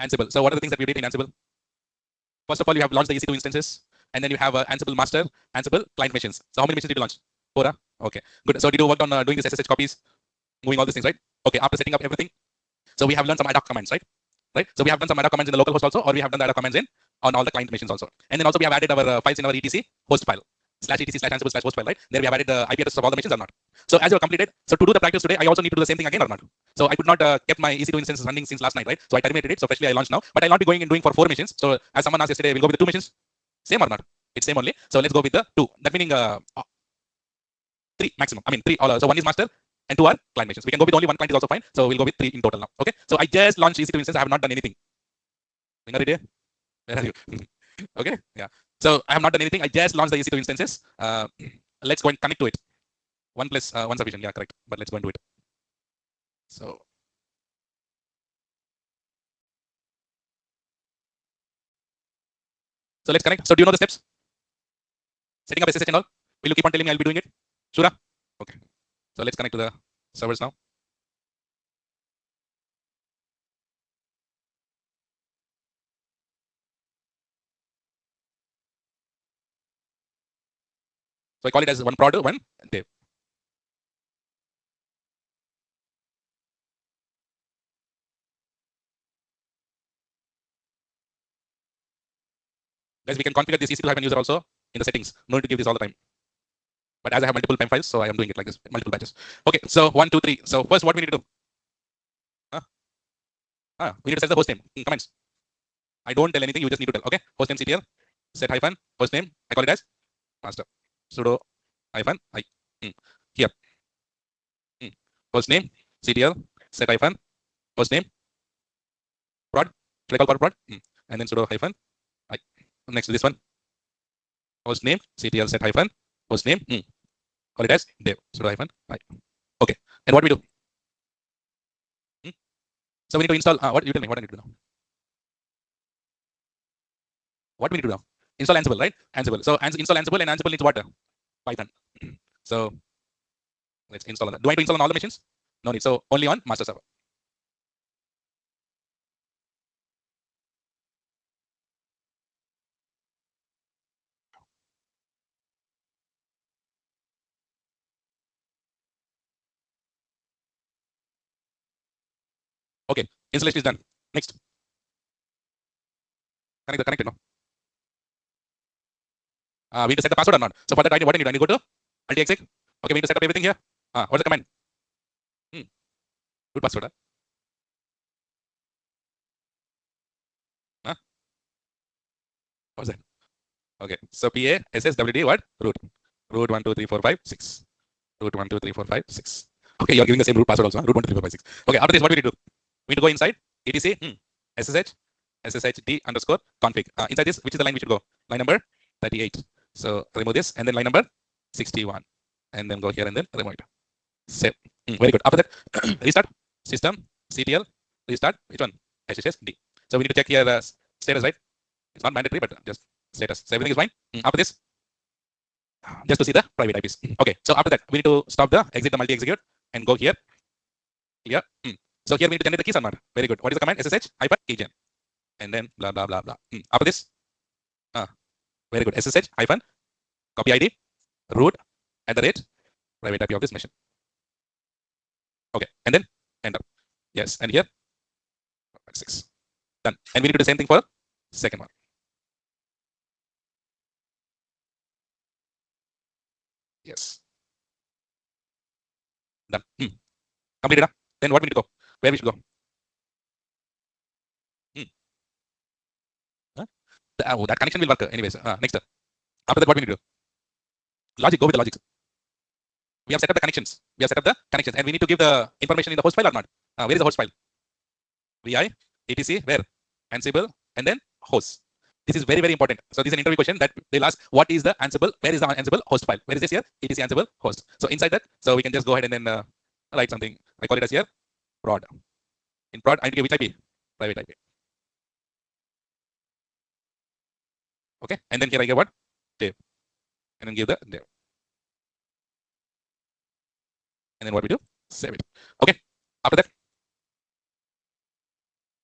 Ansible. So what are the things that we did in Ansible? First of all, you have launched the EC2 instances, and then you have Ansible master, Ansible client machines. So how many machines did you launch? 4. Okay, good. So did you work on doing this SSH copies, moving all these things, right? Okay, after setting up everything, so we have learned some ad hoc commands, right? So we have done some ad hoc commands in the local host also, or we have done the ad hoc commands in on all the client machines also. And then also we have added our files in our etc host file /etc/ansible/host file, right? There we have added the IP addresses of all the machines or not. So as you're completed, so to do the practice today, I also need to do the same thing again or not. So I could not kept my EC2 instances running since last night, right? So I terminated it. So freshly I launched now, but I'll not be going and doing for 4 machines. So as someone asked yesterday, we'll go with the 2 machines. Same or not? It's same only. So let's go with the 2. That meaning 3 maximum. I mean 3 all. So 1 is master and 2 are client machines. We can go with only 1 client is also fine. So we'll go with 3 in total now. Okay. So I just launched EC2 instance. I have not done anything. Where are you? Okay. Yeah. So I have not done anything. I just launched the EC2 instances. Let's go and connect to it. 1 plus 1 sufficient. Yeah, correct. But let's go and do it. So let's connect. So do you know the steps? Setting up SSH and all. Will you keep on telling me I'll be doing it? Sure. Okay. So let's connect to the servers now. So I call it as one prod, one dev. Guys, we can configure this EC2 user also in the settings. No need to give this all the time. But as I have multiple PEM files, so I am doing it like this, multiple batches. Okay, so 1, 2, 3. So first, what we need to do? We need to set the host name in comments. I don't tell anything, you just need to tell. Okay, host name CTL, set hyphen, host name, I call it as master. Sudo hyphen I. Here. Host name, CTL, set hyphen, host name, prod, should I call prod? And then sudo hyphen I. Next to this one, host name, CTL, set hyphen, host name, call it as dev, sudo hyphen I. Okay, and what we do? So we need to install, what you tell me, what I need to do now? What we need to do now? Install Ansible, right? Ansible. So install Ansible, and Ansible needs what? Python. So let's install that. Do I need to install on all the machines? No need. So only on master server. Okay, installation is done. Next. Connect it now. We need to set the password or not. So for that, what I need to go to alt-exec. Okay, we need to set up everything here. What's the command? Root password. What's that? Okay, so PASSWD what? Root. Root 1 2 3 4 5 6. Root 1 2 3 4 5 6. Okay, you're giving the same root password also. Root 1 2 3 4 5 6. Okay, after this, what do we need to do? We need to go inside etc sshd underscore config. Inside this, which is the line we should go? Line number 38. So remove this, and then line number 61, and then go here and then remove it. Save. Very good. After that, restart system CTL, restart which one? SSD. So we need to check here status, right? It's not mandatory, but just status. So everything is fine. After this, just to see the private IPs. Okay. So after that, we need to stop the exit the multi-execute and go here. Here. So here we need to generate the keys or not? Very good. What is the command? SSH hyphen keygen, and then blah blah blah blah. After this, very good. SSH hyphen copy ID root @ private IP of this machine. Okay, and then enter. Yes, and here 6. Done. And we need to do the same thing for second one. Yes. Done. Completed. Then what we need to go? Where we should go? That connection will work anyways. Next. After that, what we need to do? Logic. Go with the logic. We have set up the connections. And we need to give the information in the host file or not? Where is the host file? vi etc where? Ansible and then host. This is very, very important. So this is an interview question that they'll ask, what is the Ansible? Where is the Ansible host file? Where is this here? etc Ansible host. So inside that, so we can just go ahead and then write something. I call it as here prod. In prod, I need to give which IP? Private IP. Okay, and then here I get what? Dev. And then give the dev. And then what we do? Save it. Okay. After that,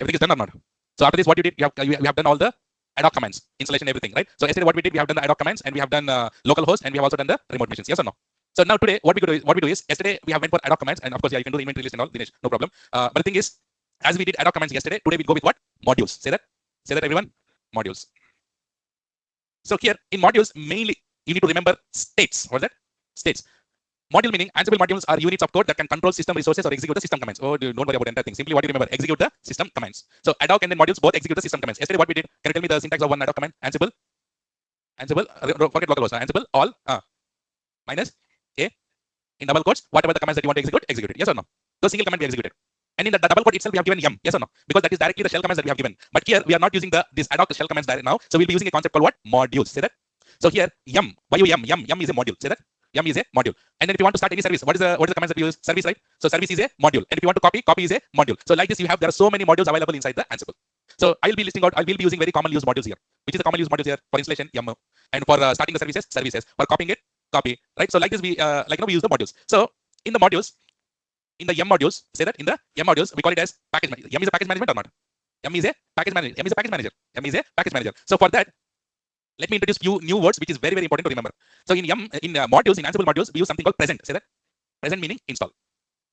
everything is done or not? So after this, what you did, we have done all the ad hoc commands, installation, everything, right? So yesterday what we did, we have done the ad hoc commands, and we have done localhost, and we have also done the remote machines. Yes or no? So now today, what we do is yesterday we have went for ad hoc commands, and of course, yeah, you can do the inventory list and all, Dinesh, no problem. But the thing is, as we did ad hoc commands yesterday, today we go with what? Modules. Say that everyone. Modules. So here in modules, mainly you need to remember states. What is that? States. Module meaning Ansible modules are units of code that can control system resources or execute the system commands. Oh, don't worry about the entire thing. Simply what you remember, execute the system commands. So ad hoc and then modules both execute the system commands. Yesterday what we did, can you tell me the syntax of one ad hoc command? Ansible, forget localhost. Ansible all minus a in double quotes. Whatever the commands that you want to execute it. Yes or no? So single command be executed. And in the double quote itself, we have given yum. Yes or no? Because that is directly the shell commands that we have given. But here we are not using this ad hoc shell commands direct now. So we'll be using a concept called what? Modules. Say that. So here yum. Why you yum? Yum is a module. Say that. Yum is a module. And then if you want to start any service, what is the commands that we use? Service, right? So service is a module. And if you want to copy is a module. So like this, there are so many modules available inside the Ansible. So I will be using very common use modules here. Which is the common use modules here? For installation, yum. And for starting the services. For copying it, copy. Right? So like this, we use the modules. So in the modules, in the yum modules, say that in the yum modules, we call it as package manager. Yum is a package management or not? Yum is a package manager. Yum is a package manager. Yum is a package manager. So for that, let me introduce few new words which is very, very important to remember. So in modules, in Ansible modules, we use something called present. Say that. Present meaning install.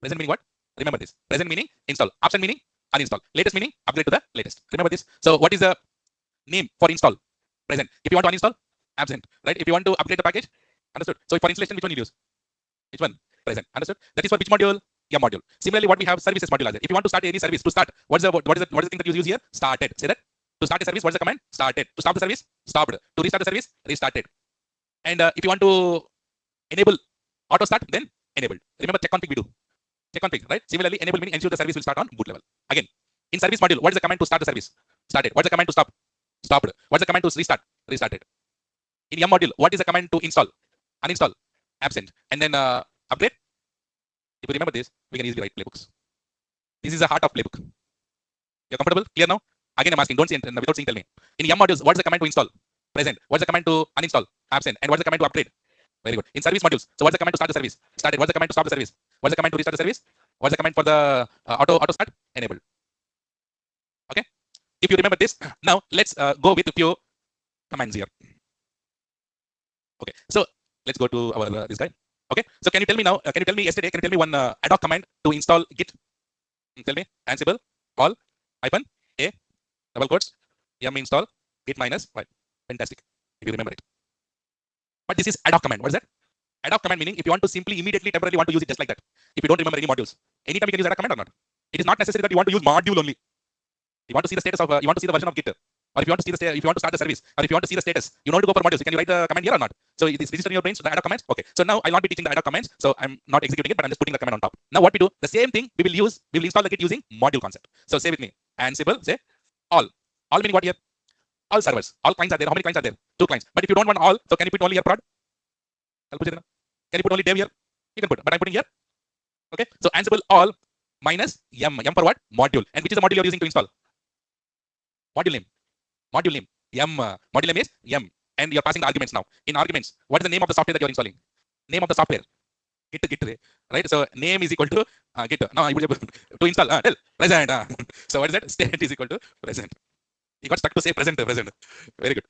Present meaning what? Remember this. Present meaning install. Option meaning uninstall. Latest meaning upgrade to the latest. Remember this. So what is the name for install? Present. If you want to uninstall, absent. Right? If you want to upgrade the package, understood. So for installation, which one you use? Which one? Present. Understood. That is for which module? Yum module. Similarly, what we have services module as if you want to start any service, to start, what is the thing that you use here? Started. Say that. To start a service, what's the command? Started. To stop the service, stopped. To restart the service, restarted. And if you want to enable auto start, then enabled. Remember check config we do. Check config, right? Similarly, enable meaning ensure the service will start on boot level. Again, in service module, what is the command to start the service? Started. What's the command to stop? Stopped. What's the command to restart? Restarted. In yum module, what is the command to install? Uninstall. Absent. And then upgrade. If you remember this, we can easily write playbooks. This is the heart of playbook. You're comfortable? Clear now? Again, I'm asking, don't see without seeing, tell me. In yum modules, what's the command to install? Present. What's the command to uninstall? Absent. And what's the command to upgrade? Very good. In service modules, so what's the command to start the service? Started. What's the command to stop the service? What's the command to restart the service? What's the command for the auto start? Enabled. Okay. If you remember this, now let's go with a few commands here. Okay. So let's go to our this guy. Okay. So can you tell me now? Can you tell me yesterday? Can you tell me one ad hoc command to install Git? Tell me. Ansible all hyphen a double quotes yum install git minus y. Fantastic. If you remember it. But this is ad hoc command. What is that? Ad hoc command meaning if you want to simply immediately temporarily want to use it just like that. If you don't remember any modules, anytime you can use ad hoc command or not. It is not necessary that you want to use module only. You want to see the status of you want to see the version of Git, or if you want to see if you want to start the service, or if you want to see the status, you know to go for modules. Can you write the command here or not? So it is registered in your brains the ad hoc commands. Okay. So now I'll not be teaching the ad hoc commands. So I'm not executing it, but I'm just putting the command on top. Now what we do, the same thing we will install the Git using module concept. So say with me, Ansible, say all meaning what here? All servers, all clients are there. How many clients are there? 2 clients. But if you don't want all, so can you put only your prod? Can you put only dev here? You can put, but I'm putting here. Okay. So Ansible all minus yum. Yum for what? Module. And which is the module you're using to install? Module name. Yum. Module name is yum. And you're passing the arguments now. In arguments, what is the name of the software that you're installing? Name of the software. Git. Right. So name is equal to Git. Now I would to install. Tell present. So what is that? State is equal to present. You got stuck to say present. Very good.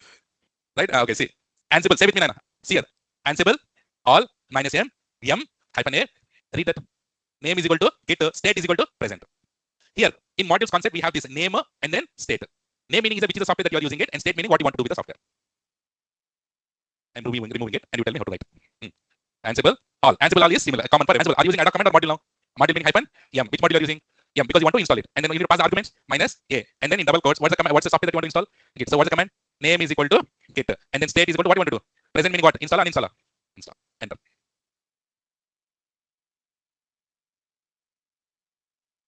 Right. Okay. See. Ansible. Say with me, Nana. See here. Ansible all minus yum hyphen a. Read that. Name is equal to Git. State is equal to present. Here in modules concept, we have this name and then state. Name meaning is which is the software that you are using it, and state meaning what you want to do with the software. I'm removing it, and you tell me how to write. Ansible all. Ansible all is similar, common for Ansible. Are you using ad hoc command or module now? Module meaning hyphen yum. Which module are you using? Yum, because you want to install it. And then you need to pass the arguments minus a. And then in double quotes, what's the command? What's the software that you want to install? Git. So what's the command? Name is equal to Git. And then state is equal to what you want to do? Present meaning what? Install or uninstall? Install. Enter.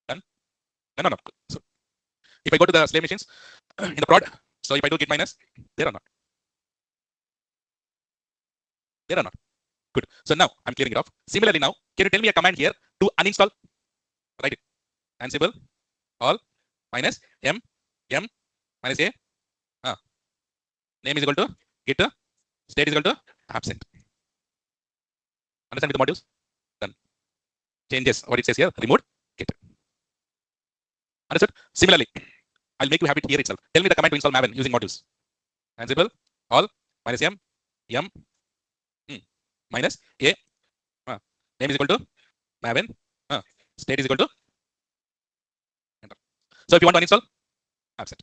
Done? No. So if I go to the slave machines in the prod, so if I do git minus, there or not? There or not? Good. So now I'm clearing it off. Similarly now, can you tell me a command here to uninstall? Write it. Ansible all minus yum minus a. Name is equal to Git. State is equal to absent. Understand with the modules? Done. Changes what it says here. Removed Git. Understood? Similarly, I'll make you have it here itself. Tell me the command to install Maven using modules. Ansible all minus m minus a name is equal to Maven state is equal to enter. So if you want to uninstall, absent.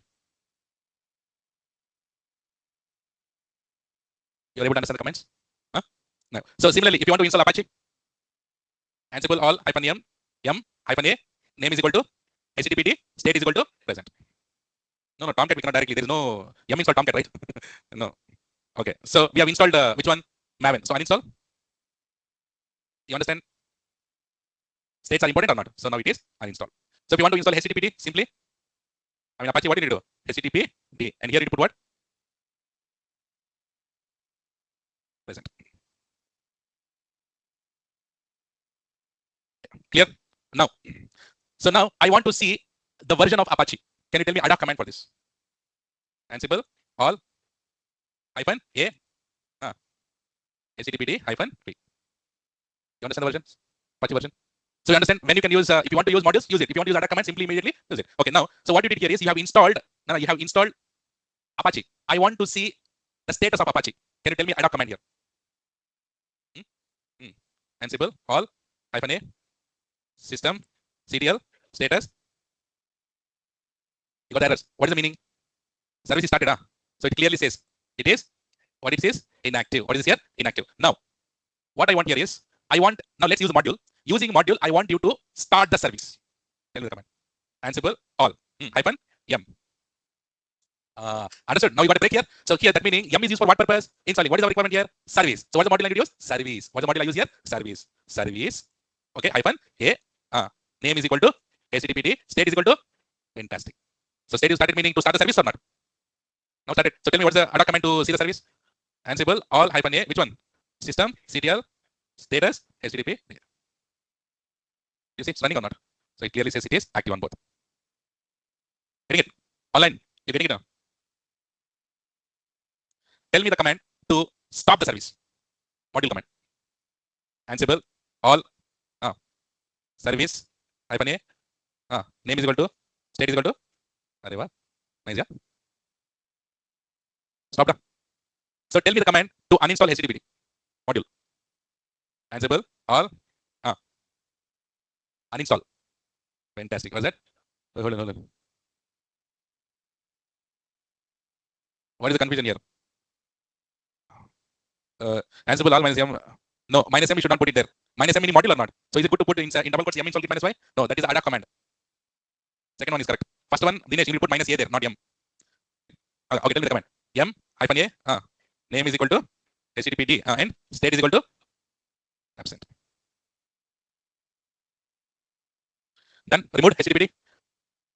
You're able to understand the comments? No. So similarly, if you want to install Apache, Ansible all -m -a name is equal to httpd state is equal to present. No, Tomcat we cannot directly. There is no yum install Tomcat, right? No. Okay. So we have installed which one? Maven. So uninstall. You understand? States are important or not? So now it is uninstall. So if you want to install httpd, simply, Apache, what did you do? httpd, and here you put what? Present. Clear? Now, so now I want to see the version of Apache. Can you tell me ada command for this? Ansible all -a httpd -p. You understand the version? Apache version? So you understand when you can use if you want to use modules, use it. If you want to use ada command, simply immediately use it. Okay, now so what you did here is you have installed Apache. I want to see the status of Apache. Can you tell me ada command here? Ansible all -a system ctl status. You got errors. What is the meaning? Service is started. So it clearly says it is what it says inactive. What is this here? Inactive. Now, what I want here is now let's use a module. Using module, I want you to start the service. Tell me the command. Ansible all -m. Understood. Now you got a break here. So here that meaning yum is used for what purpose? Installing. What is our requirement here? Service. So what's the module I use? Service. What's the module I use here? Service. Service. Okay. -a. Name is equal to httpd. State is equal to fantastic. So state is started meaning to start the service or not? Now started. So tell me what's the ada command to see the service? Ansible all -a. Which one? System ctl status http. You see it's running or not? So it clearly says it is active on both. Getting it? Online. You're getting it now? Tell me the command to stop the service. Module command. Ansible all service -a. Name is equal to state is equal to. Nice, yeah. Stop. So tell me the command to uninstall httpd module. Ansible all uninstall. Fantastic. Was that? Hold on. What is the confusion here? Ansible all -m. No, -m we should not put it there. -m meaning module or not? So is it good to put in double quotes yum install git -y? No, that is ada command. Second one is correct. First one, Dinesh, you will put -a there, not yum. Okay, tell me the command. Yum -a. Name is equal to httpd and state is equal to absent. Done. Removed httpd.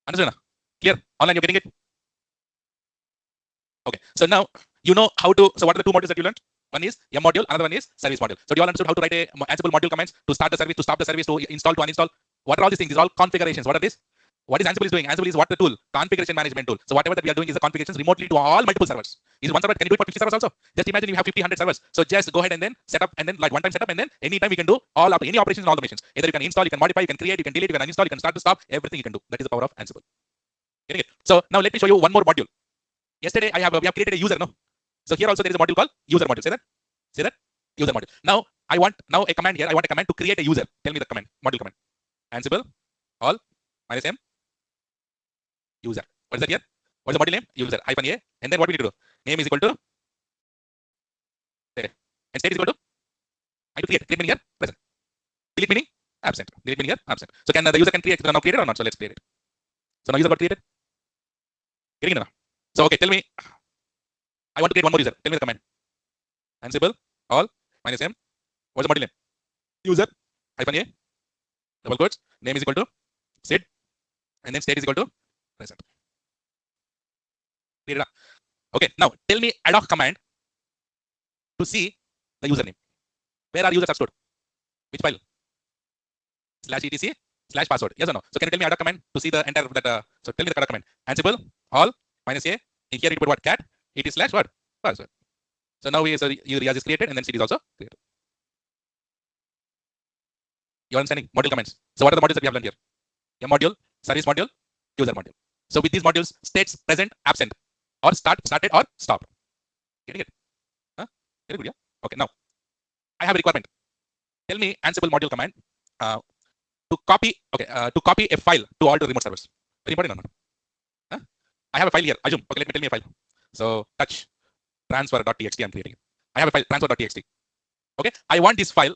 Understood? Clear? Online, you're getting it? Okay. So now you know how to. So what are the two modules that you learned? One is yum module, another one is service module. So do you all understood how to write a Ansible module commands to start the service, to stop the service, to install, to uninstall? What are all these things? These are all configurations. What are these? What is Ansible is doing? Ansible is what the tool? Configuration management tool. So whatever that we are doing is the configurations remotely to all multiple servers. Is one server, can you do it for 50 servers also? Just imagine you have 50, 100 servers. So just go ahead and then set up and then like one time setup and then anytime we can do all of any operations in all the machines. Either you can install, you can modify, you can create, you can delete, you can uninstall, you can start to stop, everything you can do. That is the power of Ansible. Getting it? So now let me show you one more module. Yesterday we have created a user, no? So here also there is a module called user module. Say that? User module. Now I want a command here. I want a command to create a user. Tell me the command, module command. Ansible all -m user. What is that here? What is the module name? User -a. And then what we need to do? Name is equal to there. And state is equal to I to create. Create meaning here present. Delete meaning absent. Delete meaning here absent. So can the user can create now created or not? So let's create it. So now user got created. Getting it now. So okay, tell me. I want to create one more user. Tell me the command. Ansible all -m. What's the module name? User -a. Double quotes. Name is equal to sid. And then state is equal to present. Clear it up. Okay, now tell me ad hoc command to see the username. Where are users are stored? Which file? /etc/password. Yes or no? So can you tell me ad hoc command to see the entire that? So tell me the ad hoc command. Ansible all -a. In here you put what? Cat. It is /what? Password. So now Riaz is created and then cd is also created. You understanding? Module commands. So what are the modules that we have learned here? A module, service module, user module. So with these modules, states present, absent, or started, or stopped. Getting it? Huh? Very good, yeah. Okay, now I have a requirement. Tell me Ansible module command to copy. Okay, to copy a file to all the remote servers. Very important or not? Huh? I have a file here. Assume. Okay, let me tell me a file. So touch transfer.txt. I'm creating it. I have a file transfer.txt. Okay, I want this file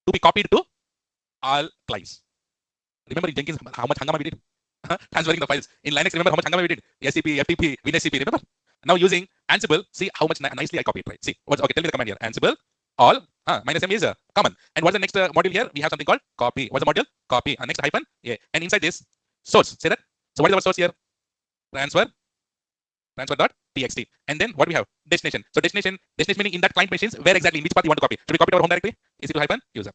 to be copied to all clients. Remember in Jenkins how much hangama we did? Transferring the files. In Linux, remember how much hangama we did? SCP, FTP, WinSCP, remember? Now using Ansible, see how much nicely I copied, right? See, okay, tell me the command here. Ansible, all, minus M is common. And what's the next module here? We have something called copy. What's the module? Copy. Next hyphen, yeah. And inside this, source, say that. So what is our source here? Transfer.txt. And then what we have? Destination. So destination meaning in that client machines, where exactly, in which path you want to copy. Should we copy to our home directory? EC2 hyphen user.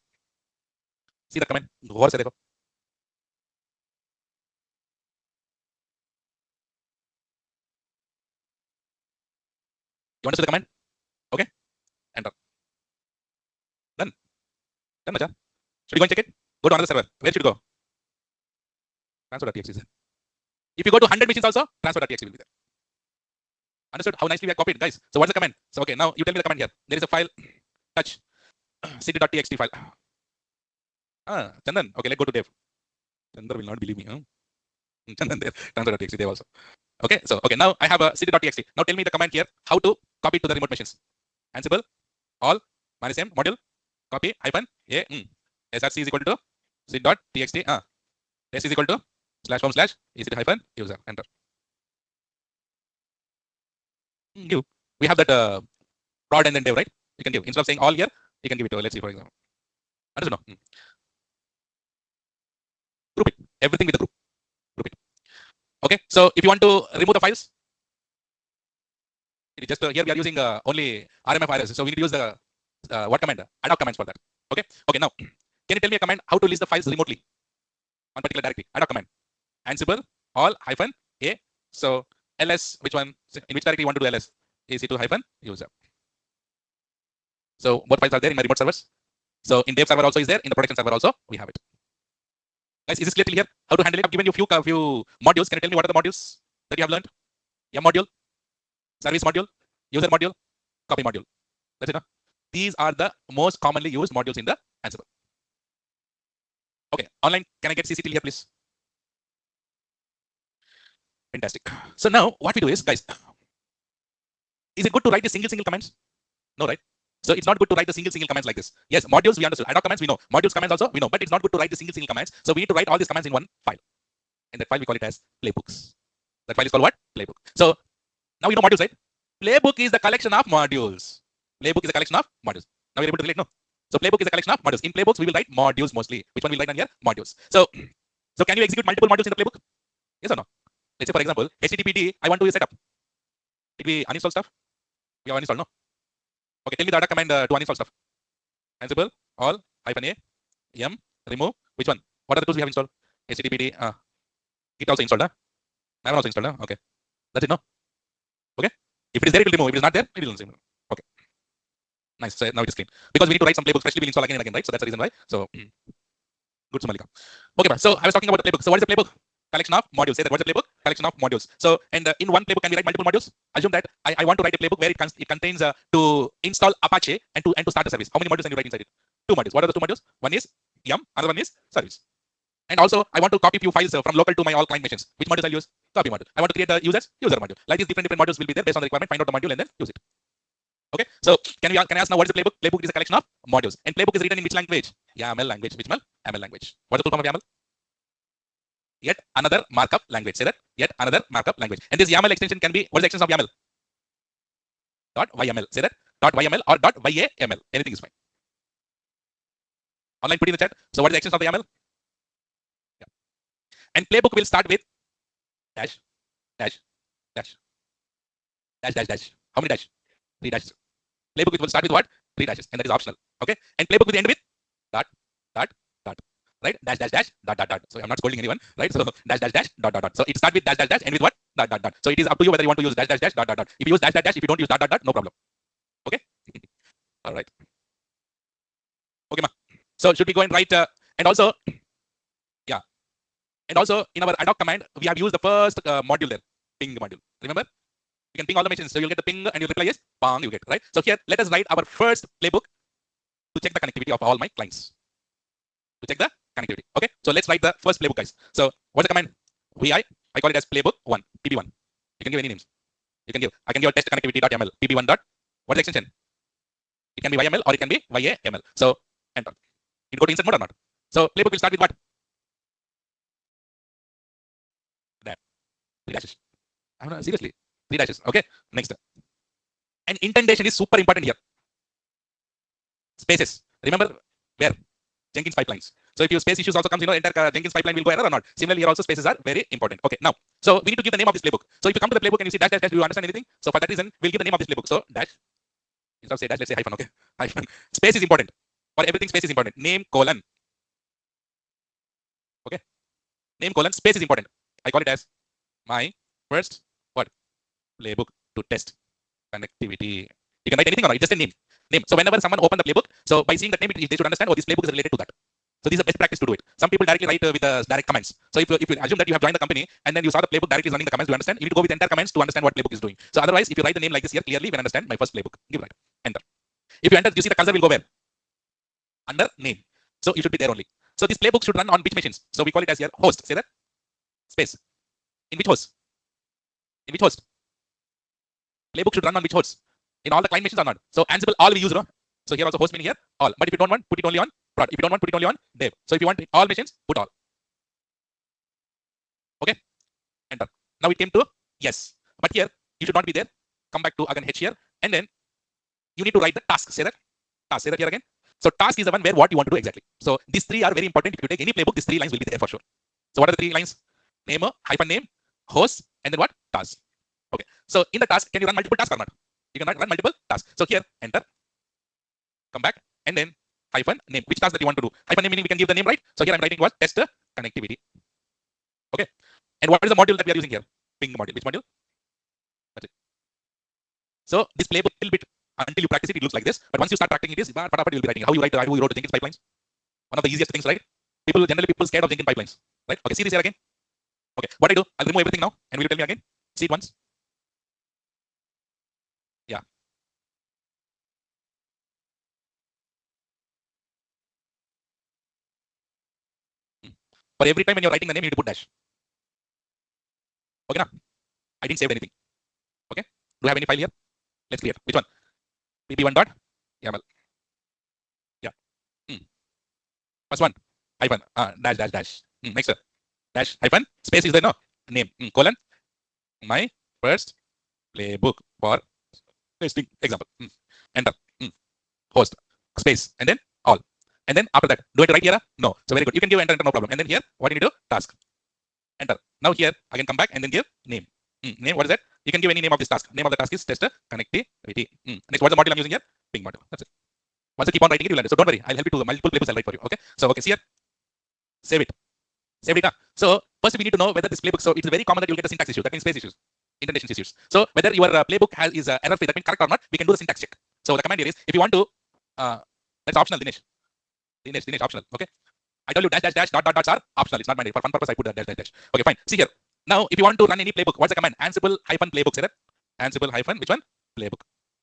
See the command. गौर से देखो. You understood the command? Okay. Enter. Done. Done, Macha. Should you go and check it? Go to another server. Where should you go? Transfer.txt is there. If you go to 100 machines also, transfer.txt will be there. Understood how nicely we have copied, guys? So what's the command? So okay, now you tell me the command here. There is a file. Touch. cd.txt file. Chandan. Okay, let's go to dev. Chandra will not believe me. Huh? Chandan there. Transfer.txt dev also. Okay, so okay, now I have a cd.txt. Now tell me the command here. How to copy to the remote machines? Ansible, all, minus M, module, copy, hyphen, a, src is equal to cd.txt, s is equal to /home/ ec hyphen user, enter. Give. We have that prod and then dev, right? You can give. Instead of saying all here, you can give it to, let's see, for example. Understood? No? Group it. Everything with the group. Group it. Okay, so if you want to remove the files, it is just here we are using only RMF files, so we need to use the what command? Ad hoc commands for that. Okay. Okay. Now, can you tell me a command how to list the files remotely on particular directory? Ad hoc command. Ansible all hyphen a. So ls, which one? In which directory you want to do ls? EC2 hyphen user. So both files are there in my remote servers. So in dev server also is there. In the production server also we have it. Guys, is this clear till here? How to handle it? I've given you few modules. Can you tell me what are the modules that you have learned? Yeah, module, service module, user module, copy module. That's it. Huh? These are the most commonly used modules in the Ansible. Okay, online, can I get CC till here, please? Fantastic. So now what we do is, guys, is it good to write the single commands? No, right? So it's not good to write the single commands like this. Yes, modules we understood. Ad hoc commands we know. Modules commands also we know. But it's not good to write the single commands. So we need to write all these commands in one file. And that file we call it as playbooks. That file is called what? Playbook. So now you know modules, right? Playbook is the collection of modules. Playbook is a collection of modules. Now we're able to relate, no? So playbook is a collection of modules. In playbooks, we will write modules mostly. Which one will write on here? Modules. So can you execute multiple modules in the playbook? Yes or no? Let's say, for example, HTTPD, I want to set up. Did we uninstall stuff? We have uninstalled, no? Okay, tell me the other command to uninstall stuff. Ansible, all, hyphen a, m, remove. Which one? What are the tools we have installed? HTTPD, Git also installed, huh? I have also installed, huh? Okay. That's it, no? Okay. If it is there, it will remove. If it is not there, it will remove. Okay. Nice. So now it is clean. Because we need to write some playbooks, freshly we'll install again and again, right? So that's the reason why. So good, Sumalika. Okay, so I was talking about the playbook. So what is the playbook? Collection of modules. Say that what's the playbook? Collection of modules. So and in one playbook, can we write multiple modules? Assume that I want to write a playbook where it contains to install Apache and to start a service. How many modules can you write inside it? 2 modules. What are the 2 modules? One is yum, another one is service. And also, I want to copy few files from local to my all client machines. Which modules I'll use? Copy module. I want to create the user module. Like these different modules will be there based on the requirement. Find out the module and then use it. Okay. So can I ask now what is the playbook? Playbook is a collection of modules. And playbook is written in which language? YAML language. Which YAML language. What is the full form of YAML? Yet another markup language. Say that. Yet another markup language. And this YAML extension can be, what is the extension of YAML? .yml. Say that. .yml or .yaml. Anything is fine. Online, put in the chat. So what is the extension of the YAML? Yeah. And playbook will start with dash, dash, dash, dash, dash, dash. How many dash? 3 dashes. Playbook will start with what? 3 dashes, and that is optional. Okay. And playbook will end with dot, dot, dot. Right? Dash, dash, dash, dot, dot, dot. So I'm not scolding anyone, right? So dash, dash, dash, dot, dot, dot. So it starts with dash, dash, dash, end with what? Dot, dot, dot. So it is up to you whether you want to use dash, dash, dash, dot, dot, dot. If you use dash, dash, dash, if you don't use dot, dot, dot, no problem. Okay. All right. Okay, ma. So should we go and write? And also, yeah. And also in our ad hoc command, we have used the first module there, ping module. Remember? You can ping all the machines. So you'll get the ping and you reply yes, pong, you get, right? So here, let us write our first playbook to check the connectivity of all my clients. To check the connectivity. Okay. So let's write the first playbook, guys. So what's the command? I call it as playbook1, pb1. You can give any names. You can give, I can give test connectivity.yaml, pb1 dot, what's the extension? It can be YML or it can be YAML. So enter. You go to insert mode or not. So playbook will start with what? That. 3 dashes. I don't know, seriously. 3 dashes. Okay. Next. And indentation is super important here. Spaces. Remember where? Jenkins pipelines. So if your space issues also comes, entire Jenkins pipeline will go error or not. Similarly, here also spaces are very important. Okay. Now, so we need to give the name of this playbook. So if you come to the playbook and you see dash, dash, dash, do you understand anything? So for that reason, we'll give the name of this playbook. So dash. Instead of say dash, let's say hyphen. Okay. Hyphen. Space is important. For everything, space is important. Name colon. Okay. Name colon. Space is important. I call it as my first what? Playbook to test connectivity. You can write anything or not. It's just a name. So whenever someone open the playbook, so by seeing the name, they should understand, oh, this playbook is related to that. So this is a best practice to do it. Some people directly write with direct comments. So if you assume that you have joined the company and then you saw the playbook directly running the commands to understand, you need to go with the entire comments to understand what playbook is doing. So otherwise, if you write the name like this here, clearly you can understand my first playbook. Give right. Enter. If you enter, you see the cursor will go where? Under name. So you should be there only. So this playbook should run on which machines? So we call it as here host. Say that. Space. In which host? In which host? Playbook should run on which host? In all the client machines or not? So Ansible all we use, no? So here also host meaning here all. But if you don't want, put it only on prod. If you don't want, put it only on dev. So if you want all machines, put all. Okay. Enter. Now it came to yes. But here you should not be there. Come back to again H here, and then you need to write the task. Say that. Task. Say that here again. So task is the one where what you want to do exactly. So these 3 are very important. If you take any playbook, these 3 lines will be there for sure. So what are the 3 lines? Name, hyphen name, host, and then what? Task. Okay. So in the task, can you run multiple tasks or not? You can run multiple tasks. So here, enter. Come back, and then hyphen name. Which task that you want to do? Hyphen name meaning we can give the name, right? So here I'm writing what? Test connectivity. Okay. And what is the module that we are using here? Ping module. Which module? That's it. So this playbook a little bit until you practice it, it looks like this. But once you start practicing it, you'll be writing. How you write? How you wrote Jenkins pipelines? One of the easiest things, right? People scared of Jenkins pipelines, right? Okay. See this here again. Okay. What I do? I'll remove everything now, and will you tell me again? See it once. Yeah. For every time when you're writing the name, you need to put dash. Okay, now I didn't save anything. Okay. Do you have any file here? Let's clear. Which one? pb1.yaml. Yeah. First one. Hyphen. Dash, dash, dash. Next. Dash, hyphen. Space is there, no? Name. Colon. My first playbook for testing example. Enter. Host. Space. And then all. And then after that, do it right here? No. So very good. You can give enter, no problem. And then here, what do you need to do? Task. Enter. Now here, again come back and then give name. Name, what is that? You can give any name of this task. Name of the task is test connectivity. Next, what's the module I'm using here? Ping module. That's it. Once you keep on writing it, you'll understand. So don't worry. I'll help you to multiple playbooks I'll write for you. Okay. So okay, see here. Save it. Save it. So first we need to know whether this playbook, so it's very common that you'll get a syntax issue. That means space issues, indentation issues. So whether your playbook is error free, that means correct or not, we can do the syntax check. So the command here is, if you want to, that's optional, Dinesh. Dinesh, optional. Okay. I told you dash, dash, dash, dot, dot, dots are optional. It's not mandatory. For fun purpose, I put dash, dash, dash. Okay, fine. See here. Now, if you want to run any playbook, what's the command? Ansible hyphen playbook. Say that. Ansible hyphen which one? Playbook.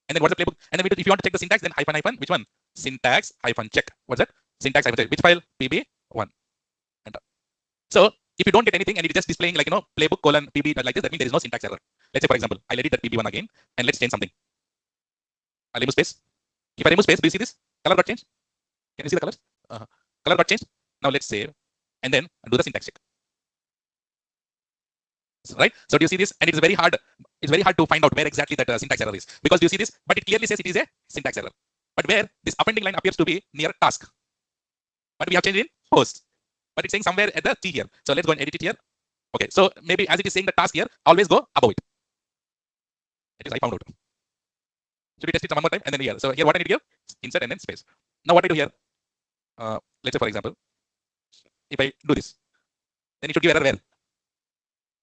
And then what's the playbook? And then if you want to check the syntax, then hyphen hyphen which one? Syntax hyphen check. What's that? Syntax hyphen check. Which file? pb1. Enter. So if you don't get anything and it's just displaying like playbook colon pb like this, that means there is no syntax error. Let's say for example, I'll edit that pb1 again and let's change something. I'll remove space. If I remove space, do you see this? Color got changed? Can you see the colors? Color got changed. Now let's save and then do the syntax check. Right? So do you see this? And it's very hard. It's very hard to find out where exactly that syntax error is, because do you see this? But it clearly says it is a syntax error. But where this appending line appears to be near task, but we have changed in host. But it's saying somewhere at the T here. So let's go and edit it here. Okay. So maybe as it is saying the task here, always go above it. It is I found out. Should we test it one more time and then here? So here what I need to give? Insert and then space. Now what I do here? Let's say for example, if I do this, then it should give error where?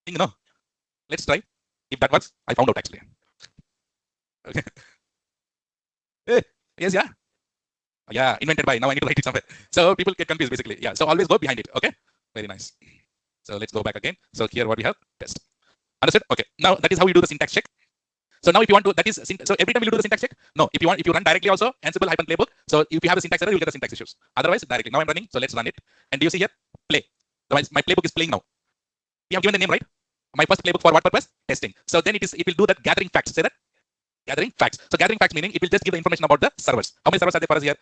No. Let's try. If that works, I found out actually. Okay. Yes, yeah. Yeah, invented by. Now I need to write it somewhere. So people get confused basically. Yeah. So always go behind it. Okay. Very nice. So let's go back again. So here what we have, test. Understood? Okay. Now that is how you do the syntax check. So now if you want to, that is, so every time you do the syntax check, no, if you run directly also, Ansible -playbook. So if you have a syntax error, you'll get the syntax issues. Otherwise, directly. Now I'm running, so let's run it. And do you see here, play. Otherwise, my playbook is playing now. We have given the name, right? My first playbook for what purpose? Testing. So then it will do that gathering facts. Say that? Gathering facts. So gathering facts meaning it will just give the information about the servers. How many servers are there for us here?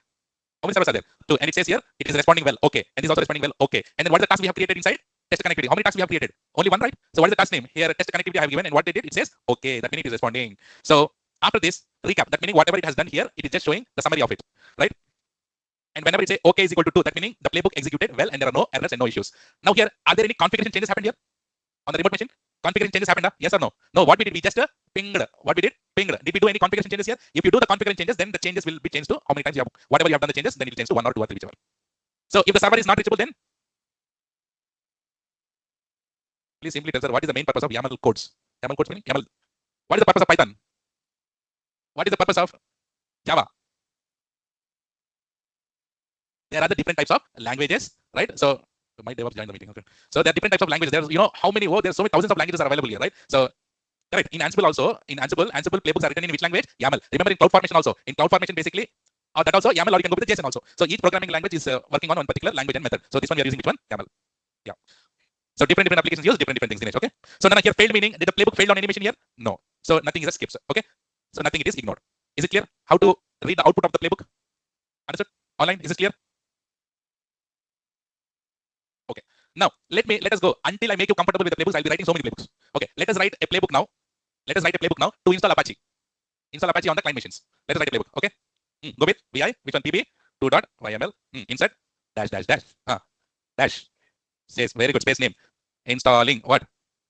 How many servers are there? 2. And it says here, it is responding well. Okay. And this is also responding well. Okay. And then what is the task we have created inside? Test connectivity. How many tasks we have created? Only one, right? So what is the task name? Here, test connectivity I have given, and what they did, it says, okay, that means it is responding. So after this, recap. That meaning whatever it has done here, it is just showing the summary of it, right? And whenever it say okay is equal to 2, that meaning the playbook executed well and there are no errors and no issues. Now here, are there any configuration changes happened here on the remote machine? Configuration changes happened? Yes or no? No. What we did, we just pinged. What we did, pinged. Did we do any configuration changes here? If you do the configuration changes, then the changes will be changed to how many times you have, whatever you have done the changes, then it will change to 1 or 2 or 3, whichever. So if the server is not reachable, then please simply tell sir what is the main purpose of YAML codes. YAML codes meaning YAML. What is the purpose of Python? What is the purpose of Java? There are the different types of languages, right? So my DevOps joined the meeting. Okay. So there are different types of languages. There's, how many? There's so many thousands of languages are available here, right? So correct. In Ansible also, Ansible playbooks are written in which language? YAML. Remember in CloudFormation also. In CloudFormation basically, or that also YAML, or you can go with the JSON also. So each programming language is working on one particular language and method. So this one we are using which one? YAML. Yeah. So different applications use different things, Dinesh. Okay. So now here failed meaning, did the playbook failed on any machine here? No. So nothing is a skip. Okay. So nothing, it is ignored. Is it clear how to read the output of the playbook? Understood? Online, is it clear? Okay. Now let us go. Until I make you comfortable with the playbooks, I'll be writing so many playbooks. Okay. Let us write a playbook now. Let us write a playbook now to install Apache. Install Apache on the client machines. Let us write a playbook. Okay. Go with vi, which one? pb 2.yml. Insert dash dash dash. Dash. Says very good space name. Installing what?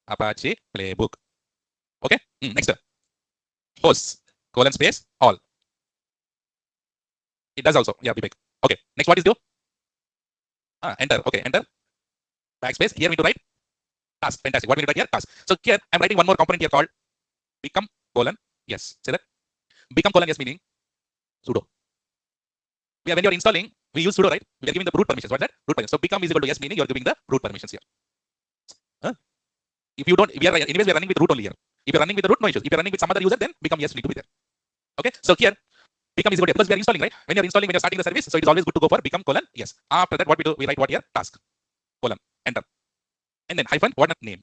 Apache playbook. Okay. Next. Hosts colon space all. It does also. Yeah, be big. Okay. Next, what is due? Enter. Okay. Enter. Backspace. Here we need to write task. Fantastic. What we need to write here? Task. So here I'm writing one more component here called become colon yes. Say that. Become colon yes meaning sudo. When you're installing, we use sudo, right? We are giving the root permissions. What's that? Root permissions. So become is equal to yes meaning you're giving the root permissions here. If you don't, anyways we are running with root only here. If you're running with the root, no issues. If you're running with some other user, then become yes need to be there. Okay. So here become is equal to because we are installing, right? When you're starting the service, so it is always good to go for become colon yes. After that, what we do, we write what here? Task colon enter, and then hyphen what name.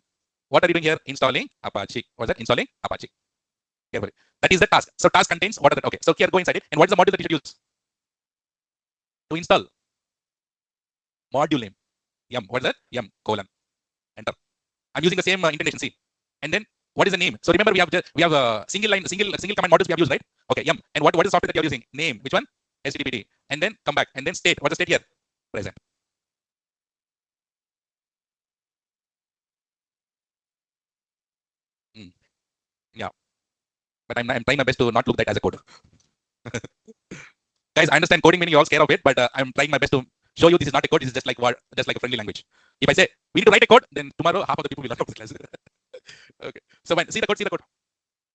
What are you doing here? Installing Apache. What's that? Installing Apache. Carefully. That is the task. So task contains what are that? Okay. So here go inside it, and what is the module that you should use to install? Module name. Yum. What is that? Yum colon enter. I'm using the same indentation. See, and then what is the name? So remember we have a single command modules we have used, right? Okay. Yum. And what is the software that you are using? Name. Which one? HTTPD. And then come back. And then state. What's the state here? Present. Yeah. But I'm trying my best to not look that as a code. Guys, I understand coding meaning you all scared of it, but I'm trying my best to show you this is not a code. This is just like a friendly language. If I say we need to write a code, then tomorrow half of the people will not come to class. Okay. So when see the code.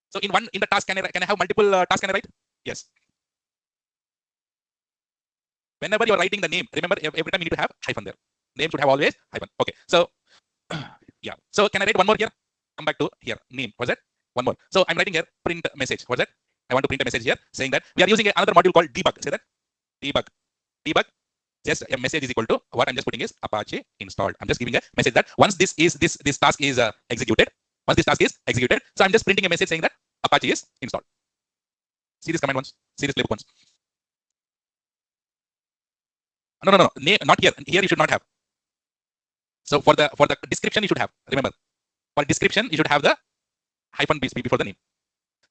So in the task, can I have multiple tasks? Can I write? Yes. Whenever you are writing the name, remember every time you need to have hyphen there. Name should have always hyphen. Okay. So yeah. So can I write one more here? Come back to here. Name. What's that? One more. So I'm writing here print message. What's that? I want to print a message here saying that we are using another module called debug. Say that. Debug. Just a message is equal to what I'm just putting is Apache installed. I'm just giving a message that once this task is executed. Once this task is executed, so I'm just printing a message saying that Apache is installed. See this command once. See this playbook once. No. Name, not here. Here you should not have. So for the description you should have. Remember, for description you should have the hyphen before the name.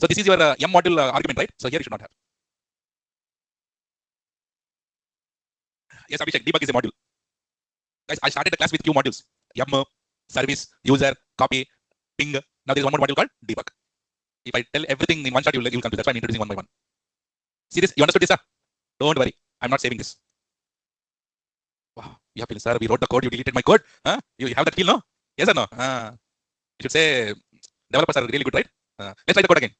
So this is your yum module argument, right? So here you should not have. Yes, Abhishek, debug is a module. Guys, I started the class with few modules. Yum, service, user, copy, ping. Now there is one more module called debug. If I tell everything in one shot, you'll come to. That's why I'm introducing one by one. See this? You understood this, sir? Don't worry. I'm not saving this. Wow. You have feeling, sir. We wrote the code. You deleted my code. Huh? You have that feel, no? Yes or no? You should say developers are really good, right? Let's try the code again.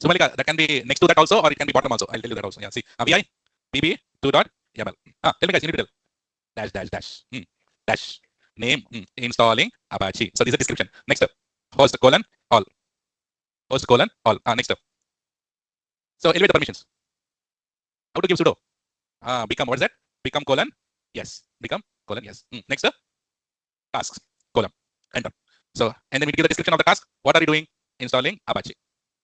So Malika, that can be next to that also, or it can be bottom also. I'll tell you that also. Yeah. See, vi bb 2.yml. Tell me guys, you need to tell. Dash. name, installing Apache. So this is the description. Next step, host colon all. Host colon all. Next step. So elevate the permissions. How to give sudo? Become, what is that? Become colon yes. Become colon yes. Next step, tasks colon enter. So and then we give the description of the task. What are you doing? Installing Apache.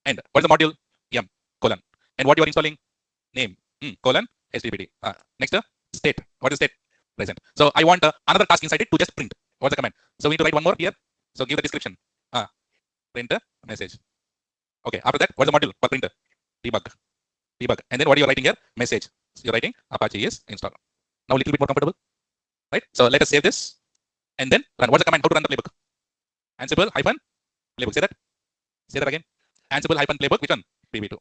And what is the module? Yum colon. And what you are installing? Name colon HTTPD. Next state. What is state? Present. So I want another task inside it to just print. What's the command? So we need to write one more here. So give the description. Print a message. Okay. After that, what's the module for printer? Debug. Debug. And then what are you writing here? Message. So you're writing Apache is installed. Now a little bit more comfortable, right? So let us save this and then run. What's the command? How to run the playbook? Ansible hyphen playbook. Say that. Say that again. Ansible hyphen playbook. Which one? PB2.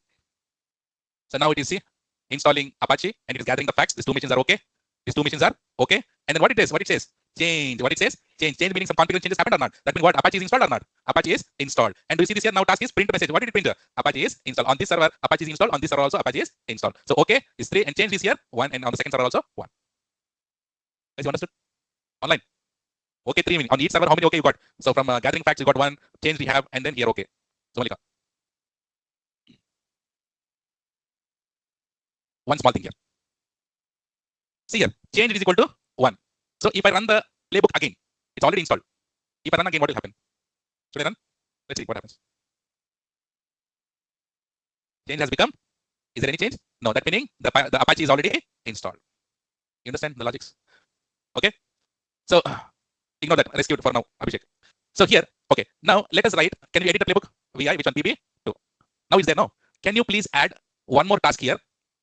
So now it is installing Apache and it is gathering the facts. These two machines are okay. These two machines are okay. And then what it is? What it says? Change. What it says? Change. Change meaning some configuration changes happened or not. That means what? Apache is installed or not? Apache is installed. And do you see this here? Now task is print message. What did it print? Apache is installed. On this server, Apache is installed. On this server also, Apache is installed. So okay is 3 and change this here 1 and on the second server also 1. Guys, you understood? Online. Okay, 3 meaning on each server how many okay you got? So from gathering facts you got 1, change we have, and then here okay. So Malika. One small thing here. See here, change is equal to 1. So if I run the playbook again, it's already installed. If I run again, what will happen? Should I run? Let's see what happens. Change has become. Is there any change? No, that meaning the Apache is already installed. You understand the logics? Okay. So ignore that. Rescued for now, Abhishek. So here, okay. Now let us write. Can you edit the playbook? VI, which one? PB2. Now is there? No. Can you please add one more task here?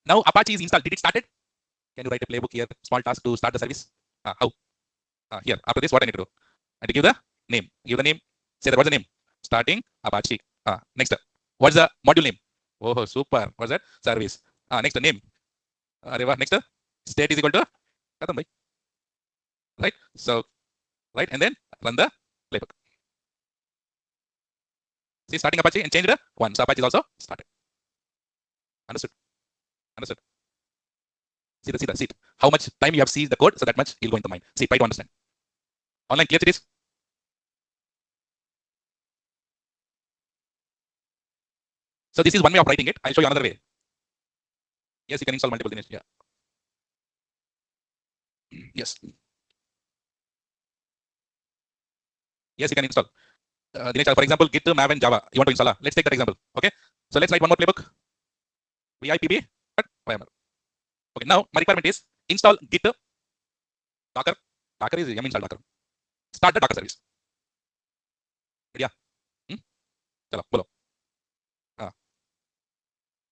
Now Apache is installed. Did it started? Can you write a playbook here? Small task to start the service. How? Here. After this, what I need to do? I need to give the name. Give the name. Say that. What's the name? Starting Apache. Next. What's the module name? Oh, super. What's that? Service. Next name. Next. State is equal to. Right. So, right, and then run the playbook. See, starting Apache and change the 1. So Apache is also started. Understood? Understood? See the seat. How much time you have seen the code, so that much you'll go into mind. See, try to understand. Online, clear cities? So this is one way of writing it. I'll show you another way. Yes, you can install multiple things. Yeah. Yes. Yes, you can install. Dinesh, for example, Git, Mav, and Java. You want to install? Let's take that example. Okay. So let's write one more playbook. VIPB, but YAML. Okay. Now my requirement is install Git, Docker. Docker is YAML install Docker. Start the Docker service. Yeah. Chalo, bolo.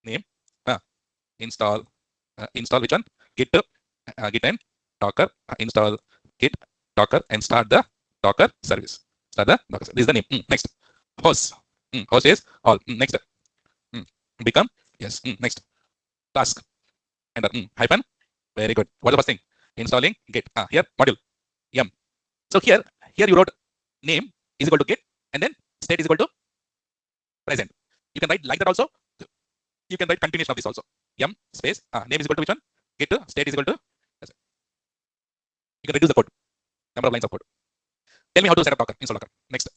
Name. Install. Install which one? Git. Git and Docker. Install Git, Docker, and start the Docker service. Start the Docker service. This is the name. Next. Host. Host is all. Next. Become. Yes. Next. Task. Enter. Hyphen. Very good. What's the first thing? Installing Git. Here module. Yum. So here you wrote name is equal to Git and then state is equal to present. You can write like that also. You can write continuation of this also. Yum space. Name is equal to which one? Git. State is equal to present. You can reduce the code. Number of lines of code. Tell me how to set up Docker. Install Docker. Next.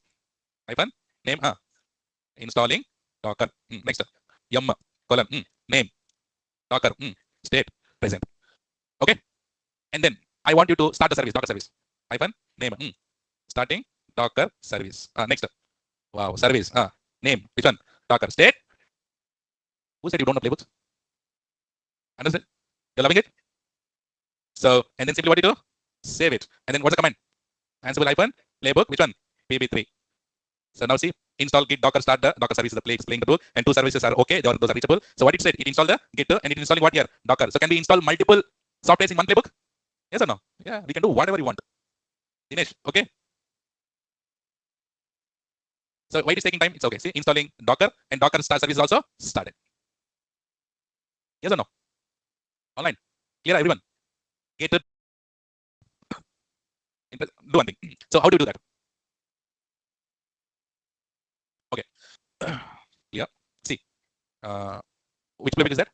Hyphen. Name. Installing Docker. Next. Yum. Column. Name. Docker. State. Present. Okay. And then I want you to start the service. Docker service. Hyphen. Name. Starting Docker service. Next. Wow. Service. Name. Which one? Docker. State. Who said you don't know playbooks? Understand? You're loving it? So, and then simply what you do? Save it. And then what's the command? Ansible hyphen playbook. Which one? PB3. So now see, install Git, Docker, start the Docker service, the explain the book, and 2 services are okay. Those are reachable. So what it said? It installed the Git and it installing what here? Docker. So can we install multiple softwares in one playbook? Yes or no? Yeah, we can do whatever you want. Dinesh, okay? So why it is taking time? It's okay. See, installing Docker and Docker start service is also started. Yes or no? Online. Clear everyone? Get it. Do one thing. So how do you do that? Okay. Yeah. See. Which playbook is that?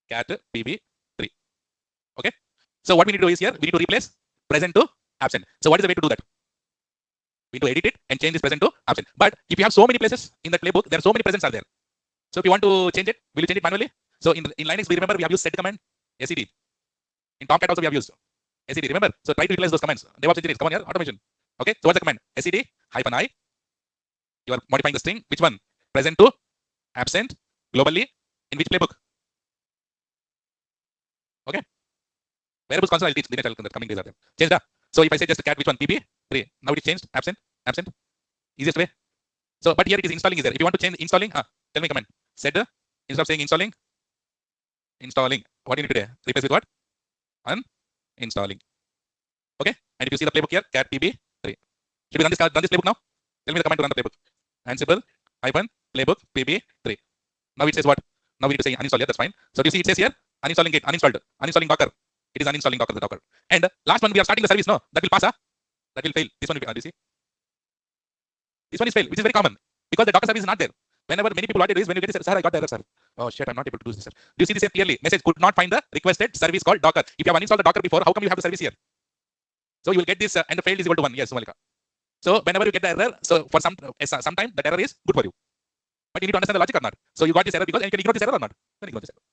Cat PB3. Okay. So what we need to do is here, we need to replace present to absent. So what is the way to do that? We need to edit it and change this present to absent. But if you have so many places in that playbook, there are so many presents are there. So if you want to change it, will you change it manually? So in Linux, we remember we have used set command, sed. In Tomcat also we have used sed. Remember? So try to utilize those commands. DevOps engineers, come on here, automation. Okay. So what's the command? Sed -i. You are modifying the string. Which one? Present to absent globally in which playbook? Okay. Variables console I'll teach in the coming days are there. Changed up. So if I say just cat which one? PB3. Now it is changed. Absent. Absent. Easiest way. So but here it is installing is there. If you want to change installing, tell me command. Set instead of saying installing. What do you need to do? Replace with what? Uninstalling. Okay. And if you see the playbook here, cat PB3. Should we run this playbook now? Tell me the command to run the playbook. Ansible -playbook PB3. Now it says what? Now we need to say uninstall. Yeah, that's fine. So do you see it says here uninstalling it, uninstalled, uninstalling Docker. It is uninstalling Docker, the Docker. And last one we are starting the service. No, that will pass. That will fail. This one will do you see? This one is fail, which is very common because the Docker service is not there. Whenever many people want it is when you get it, sir, I got the error, sir. Oh shit, I'm not able to do this, sir. Do you see this here clearly? Message could not find the requested service called Docker. If you have uninstalled the Docker before, how come you have the service here? So you will get this and the failed is equal to 1. Yes, Malika. So whenever you get the error, so for some time that error is good for you. But you need to understand the logic or not. So you got this error because you can ignore this error or not. Then ignore this error.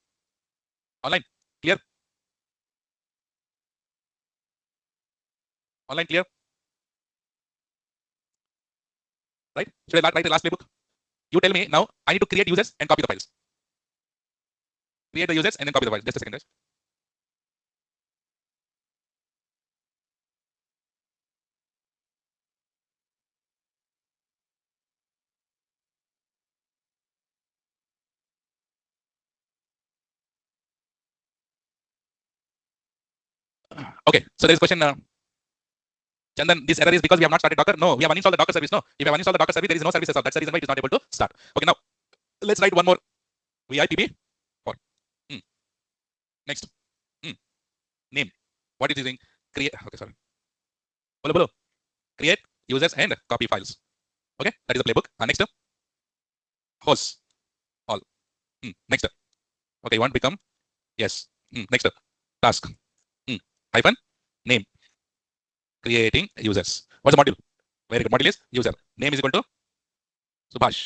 Online, clear? Online, clear? Right? Should I write the last playbook? You tell me now. I need to create users and copy the files. Create the users and then copy the files. Just a second, guys. Okay, so there is a question. Chandan, this error is because we have not started Docker. No, we have uninstalled the Docker service. No, if you have uninstalled the Docker service, there is no service at all. That's the reason why it is not able to start. Okay, now let's write one more. VIPB. Next. Name. What it is using? Create. Okay, sorry. Below. Create users and copy files. Okay, that is the playbook. Next. Hosts. All. Next. Okay, you want become? Yes. Next. Task. Hyphen. Name. Creating users. What's the module? Very good. Module is user. Name is equal to Subhash.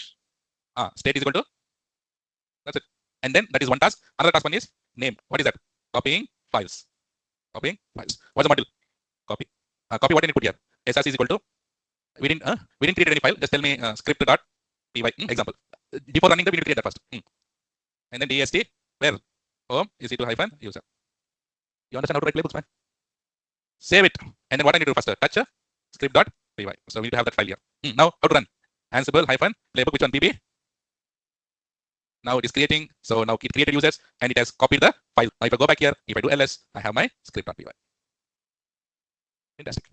State is equal to. That's it. And then that is one task. Another task one is name. What is that? Copying files. Copying files. What's the module? Copy. Copy what I need to put here. SRC is equal to. We didn't create any file. Just tell me script.py example. Before running that, we need to create that first. And then DST where home is equal to hyphen user. You understand how to write playbooks, man? Save it. And then what I need to do first? Touch script.py. So we need to have that file here. Now how to run? Ansible -playbook. Which one? PB. Now it is creating. So now it created users and it has copied the file. Now if I go back here, if I do ls, I have my script.py. Fantastic.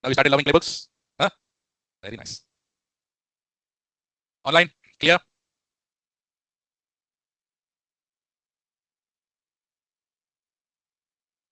Now we started loving playbooks. Very nice. Online, clear?